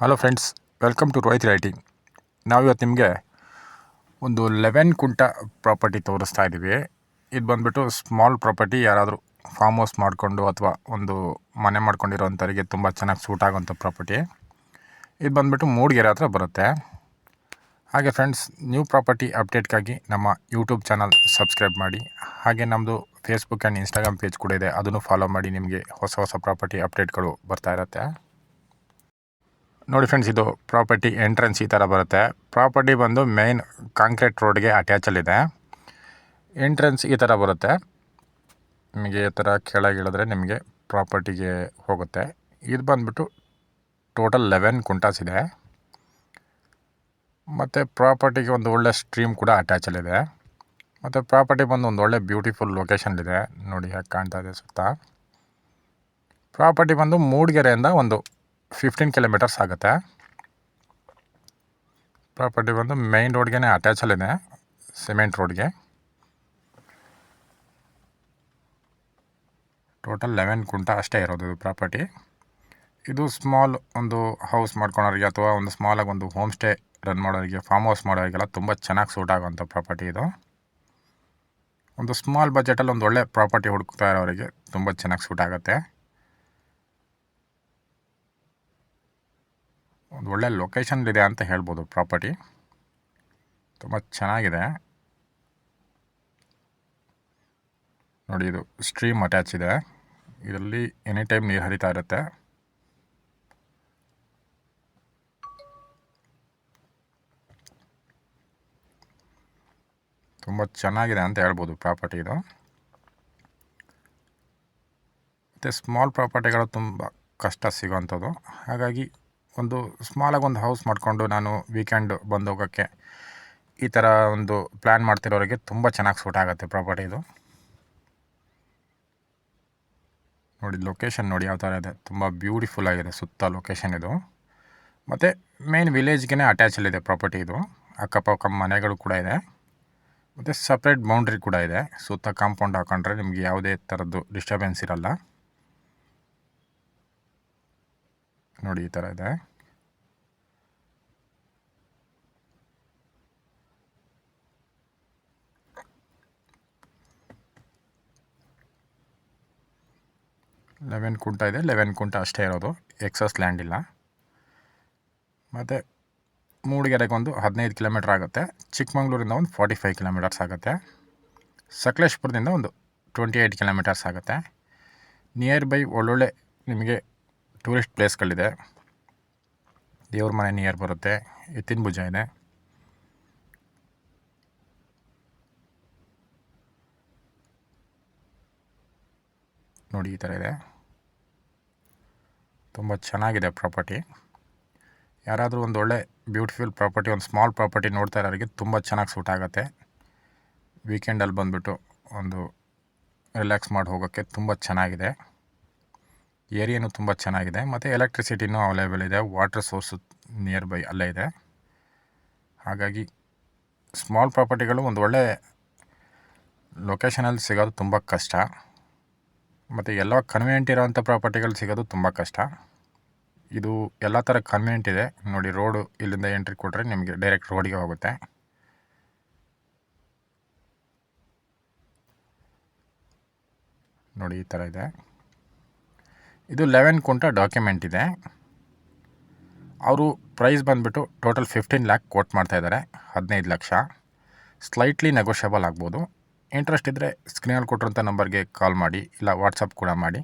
Hello friends, welcome to Rohit writing. ನಾವಿವತ್ತು ನಿಮಗೆ ಒಂದು 11 ಕುಂಟ ಪ್ರಾಪರ್ಟಿ ತೋರಿಸ್ತಾ ಇದ್ದೀವಿ. ಇದು ಬಂದುಬಿಟ್ಟು ಸ್ಮಾಲ್ ಪ್ರಾಪರ್ಟಿ, ಯಾರಾದರೂ ಫಾರ್ಮ್ ಹೌಸ್ ಮಾಡಿಕೊಂಡು ಅಥವಾ ಒಂದು ಮನೆ ಮಾಡ್ಕೊಂಡಿರೋಂಥವ್ರಿಗೆ ತುಂಬ ಚೆನ್ನಾಗಿ ಸೂಟ್ ಆಗೋಂಥ ಪ್ರಾಪರ್ಟಿ. ಇದು ಬಂದುಬಿಟ್ಟು ಮೂಡಿಗೆರೆ ಹತ್ರ ಬರುತ್ತೆ. ಹಾಗೆ ಫ್ರೆಂಡ್ಸ್, ನ್ಯೂ ಪ್ರಾಪರ್ಟಿ ಅಪ್ಡೇಟ್ಗಾಗಿ ನಮ್ಮ ಯೂಟ್ಯೂಬ್ ಚಾನಲ್ ಸಬ್ಸ್ಕ್ರೈಬ್ ಮಾಡಿ. ಹಾಗೆ ನಮ್ಮದು ಫೇಸ್ಬುಕ್ ಆ್ಯಂಡ್ ಇನ್ಸ್ಟಾಗ್ರಾಮ್ ಪೇಜ್ ಕೂಡ ಇದೆ, ಅದನ್ನು ಫಾಲೋ ಮಾಡಿ. ನಿಮಗೆ ಹೊಸ ಪ್ರಾಪರ್ಟಿ ಅಪ್ಡೇಟ್ಗಳು ಬರ್ತಾ ಇರುತ್ತೆ. ನೋಡಿ ಫ್ರೆಂಡ್ಸ್, ಇದು ಪ್ರಾಪರ್ಟಿ ಎಂಟ್ರೆನ್ಸ್ ಈ ಥರ ಬರುತ್ತೆ. ಪ್ರಾಪರ್ಟಿ ಬಂದು ಮೇನ್ ಕಾಂಕ್ರೀಟ್ ರೋಡ್ಗೆ ಅಟ್ಯಾಚಲ್ಲಿದೆ. ಎಂಟ್ರೆನ್ಸ್ ಈ ಥರ ಬರುತ್ತೆ. ನಿಮಗೆ ಈ ಥರ ಕೆಳಗಿಳಿದ್ರೆ ನಿಮಗೆ ಪ್ರಾಪರ್ಟಿಗೆ ಹೋಗುತ್ತೆ. ಇದು ಬಂದುಬಿಟ್ಟು ಟೋಟಲ್ 11 ಕುಂಟಾಸ್ ಇದೆ. ಮತ್ತು ಪ್ರಾಪರ್ಟಿಗೆ ಒಂದು ಒಳ್ಳೆ ಸ್ಟ್ರೀಮ್ ಕೂಡ ಅಟ್ಯಾಚಲ್ಲಿದೆ. ಮತ್ತು ಪ್ರಾಪರ್ಟಿ ಬಂದು ಒಂದು ಒಳ್ಳೆ ಬ್ಯೂಟಿಫುಲ್ ಲೊಕೇಶನ್ಲಿದೆ. ನೋಡಿ ಹೇಗೆ ಕಾಣ್ತಾ ಇದೆ ಸುತ್ತ. ಪ್ರಾಪರ್ಟಿ ಬಂದು ಮೂಡಿಗೆರೆಯಿಂದ ಒಂದು 15 ಕಿಲೋಮೀಟರ್ಸ್ ಆಗುತ್ತೆ. ಪ್ರಾಪರ್ಟಿ ಬಂದು ಮೇನ್ ರೋಡ್ಗೆ ಅಟ್ಯಾಚಲ್ಲಿದೆ, ಸಿಮೆಂಟ್ ರೋಡ್ಗೆ. ಟೋಟಲ್ 11 ಕುಂಟ ಅಷ್ಟೇ ಇರೋದು ಇದು ಪ್ರಾಪರ್ಟಿ. ಇದು ಸ್ಮಾಲ್ ಒಂದು ಹೌಸ್ ಮಾಡ್ಕೊಳೋರಿಗೆ ಅಥವಾ ಒಂದು ಸ್ಮಾಲಾಗಿ ಒಂದು ಹೋಮ್ ಸ್ಟೇ ರನ್ ಮಾಡೋರಿಗೆ, ಫಾರ್ಮ್ ಹೌಸ್ ಮಾಡೋರಿಗೆಲ್ಲ ತುಂಬ ಚೆನ್ನಾಗಿ ಸೂಟ್ ಆಗೋವಂಥ ಪ್ರಾಪರ್ಟಿ ಇದು. ಒಂದು ಸ್ಮಾಲ್ ಬಜೆಟಲ್ಲಿ ಒಂದು ಒಳ್ಳೆ ಪ್ರಾಪರ್ಟಿ ಹುಡುಕ್ತಾ ಇರೋರಿಗೆ ತುಂಬ ಚೆನ್ನಾಗಿ ಸೂಟ್ ಆಗುತ್ತೆ. ಒಂದು ಒಳ್ಳೆ ಲೊಕೇಶನ್ಲಿದೆ ಅಂತ ಹೇಳ್ಬೋದು. ಪ್ರಾಪರ್ಟಿ ತುಂಬ ಚೆನ್ನಾಗಿದೆ. ನೋಡಿ, ಇದು ಸ್ಟ್ರೀಮ್ ಅಟ್ಯಾಚ್ ಇದೆ. ಇದರಲ್ಲಿ ಎನಿ ಟೈಮ್ ನೀರು ಹರಿತಾ ಇರುತ್ತೆ. ತುಂಬ ಚೆನ್ನಾಗಿದೆ ಅಂತ ಹೇಳ್ಬೋದು ಪ್ರಾಪರ್ಟಿ ಇದು. ಮತ್ತು ಸ್ಮಾಲ್ ಪ್ರಾಪರ್ಟಿಗಳು ತುಂಬ ಕಷ್ಟ ಸಿಗೋವಂಥದ್ದು. ಹಾಗಾಗಿ ಒಂದು ಸ್ಮಾಲಾಗಿ ಒಂದು ಹೌಸ್ ಮಾಡಿಕೊಂಡು ನಾನು ವೀಕೆಂಡ್ ಬಂದು ಹೋಗೋಕ್ಕೆ ಈ ಥರ ಒಂದು ಪ್ಲ್ಯಾನ್ ಮಾಡ್ತಿರೋರಿಗೆ ತುಂಬ ಚೆನ್ನಾಗಿ ಸೂಟ್ ಆಗುತ್ತೆ ಪ್ರಾಪರ್ಟಿ ಇದು. ನೋಡಿ, ಲೊಕೇಶನ್ ನೋಡಿ ಯಾವ ಥರ ಇದೆ, ತುಂಬ ಬ್ಯೂಟಿಫುಲ್ ಆಗಿದೆ ಸುತ್ತ ಲೊಕೇಶನ್ ಇದು. ಮತ್ತು ಮೇನ್ ವಿಲೇಜ್ಗೆ ಅಟ್ಯಾಚಲ್ಲಿದೆ ಪ್ರಾಪರ್ಟಿ ಇದು. ಅಕ್ಕಪಕ್ಕ ಮನೆಗಳು ಕೂಡ ಇದೆ. ಮತ್ತು ಸಪ್ರೇಟ್ ಬೌಂಡ್ರಿ ಕೂಡ ಇದೆ. ಸುತ್ತ ಕಾಂಪೌಂಡ್ ಹಾಕೊಂಡ್ರೆ ನಿಮಗೆ ಯಾವುದೇ ಥರದ್ದು ಡಿಸ್ಟರ್ಬೆನ್ಸ್ ಇರಲ್ಲ. ನೋಡಿ, ಈ ಥರ ಇದೆ. ಲೆವೆನ್ ಕುಂಟ ಇದೆ. 11 ಕುಂಟ ಅಷ್ಟೇ ಇರೋದು, ಎಕ್ಸಸ್ ಲ್ಯಾಂಡ್ ಇಲ್ಲ. ಮತ್ತು ಮೂಡಿಗೆರೆಗೆ ಒಂದು 15 ಕಿಲೋಮೀಟ್ರ್ ಆಗುತ್ತೆ. ಚಿಕ್ಕಮಂಗ್ಳೂರಿಂದ ಒಂದು 45 ಕಿಲೋಮೀಟರ್ಸ್ ಆಗುತ್ತೆ. ಸಕಲೇಶ್ಪುರದಿಂದ ಒಂದು 28 ಕಿಲೋಮೀಟರ್ಸ್ ಆಗುತ್ತೆ. ನಿಯರ್ ಬೈ ಒಳ್ಳೊಳ್ಳೆ ನಿಮಗೆ ಟೂರಿಸ್ಟ್ ಪ್ಲೇಸ್ಗಳಿದೆ. ದೇವ್ರ ಮನೆ ನಿಯರ್ ಬರುತ್ತೆ. ಎತ್ತಿನ ಭುಜ ಇದೆ. ನೋಡಿ, ಈ ಥರ ಇದೆ. ತುಂಬ ಚೆನ್ನಾಗಿದೆ ಪ್ರಾಪರ್ಟಿ. ಯಾರಾದರೂ ಒಂದು ಒಳ್ಳೆ ಬ್ಯೂಟಿಫುಲ್ ಪ್ರಾಪರ್ಟಿ, ಒಂದು ಸ್ಮಾಲ್ ಪ್ರಾಪರ್ಟಿ ನೋಡ್ತಾ ಇರೋರಿಗೆ ತುಂಬ ಚೆನ್ನಾಗಿ ಸೂಟ್ ಆಗುತ್ತೆ. ವೀಕೆಂಡಲ್ಲಿ ಬಂದುಬಿಟ್ಟು ಒಂದು ರಿಲ್ಯಾಕ್ಸ್ ಮಾಡಿ ಹೋಗೋಕ್ಕೆ ತುಂಬ ಚೆನ್ನಾಗಿದೆ. ಏರಿಯಾನು ತುಂಬ ಚೆನ್ನಾಗಿದೆ. ಮತ್ತು ಎಲೆಕ್ಟ್ರಿಸಿಟಿನೂ ಅವೈಲೇಬಲ್ ಇದೆ. ವಾಟರ್ ಸೋರ್ಸು ನಿಯರ್ ಬೈ ಅಲ್ಲೇ ಇದೆ. ಹಾಗಾಗಿ ಸ್ಮಾಲ್ ಪ್ರಾಪರ್ಟಿಗಳು ಒಂದು ಒಳ್ಳೆ ಲೊಕೇಶನಲ್ಲಿ ಸಿಗೋದು ತುಂಬ ಕಷ್ಟ. ಮತ್ತು ಎಲ್ಲ ಕನ್ವೀನಿಯೆಂಟ್ ಇರೋವಂಥ ಪ್ರಾಪರ್ಟಿಗಳು ಸಿಗೋದು ತುಂಬ ಕಷ್ಟ. ಇದು ಎಲ್ಲ ಥರ ಕನ್ವೀನಿಯೆಂಟ್ ಇದೆ. ನೋಡಿ, ರೋಡು ಇಲ್ಲಿಂದ ಎಂಟ್ರಿ ಕೊಟ್ಟರೆ ನಿಮಗೆ ಡೈರೆಕ್ಟ್ ರೋಡಿಗೆ ಹೋಗುತ್ತೆ. ನೋಡಿ, ಈ ಥರ ಇದೆ. ಇದು 11 ಕುಂಟ ಡಾಕ್ಯುಮೆಂಟ್ ಇದೆ. ಅವರು ಪ್ರೈಸ್ ಬಂದುಬಿಟ್ಟು ಟೋಟಲ್ 15 ಲ್ಯಾಕ್ ಕೋಟ್ ಮಾಡ್ತಾಯಿದ್ದಾರೆ, 15 ಲಕ್ಷ. ಸ್ಲೈಟ್ಲಿ ನೆಗೋಷಿಯಬಲ್ ಆಗ್ಬೋದು. ಇಂಟ್ರೆಸ್ಟ್ ಇದ್ದರೆ ಸ್ಕ್ರೀನಲ್ಲಿ ಕೊಟ್ಟಿರೋಂಥ ನಂಬರ್ಗೆ ಕಾಲ್ ಮಾಡಿ, ಇಲ್ಲ ವಾಟ್ಸಪ್ ಕೂಡ ಮಾಡಿ.